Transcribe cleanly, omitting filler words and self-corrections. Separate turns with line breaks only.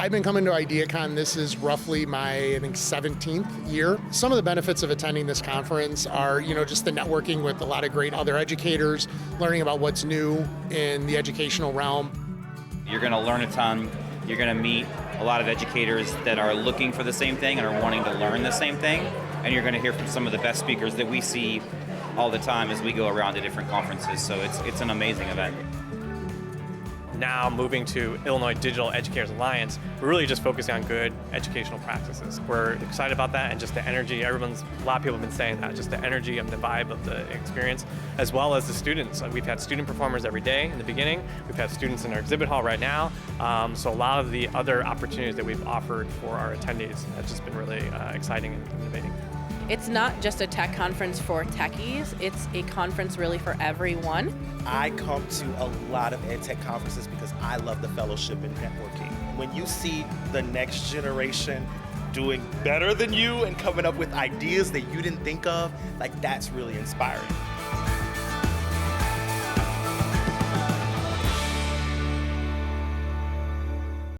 I've been coming to IDEAcon. This is roughly my, I think, 17th year. Some of the benefits of attending this conference are, just the networking with a lot of great other educators, learning about what's new in the educational realm.
You're going to learn a ton. You're going to meet a lot of educators that are looking for the same thing and are wanting to learn the same thing. And you're going to hear from some of the best speakers that we see all the time as we go around to different conferences. So it's an amazing event.
Now moving to Illinois Digital Educators Alliance, we're really just focusing on good educational practices. We're excited about that and just the energy. A lot of people have been saying that, just the energy and the vibe of the experience, as well as the students. We've had student performers every day in the beginning. We've had students in our exhibit hall right now. So a lot of the other opportunities that we've offered for our attendees have just been really exciting and innovating.
It's not just a tech conference for techies, it's a conference really for everyone.
I come to a lot of ed tech conferences because I love the fellowship and networking. When you see the next generation doing better than you and coming up with ideas that you didn't think of, that's really inspiring.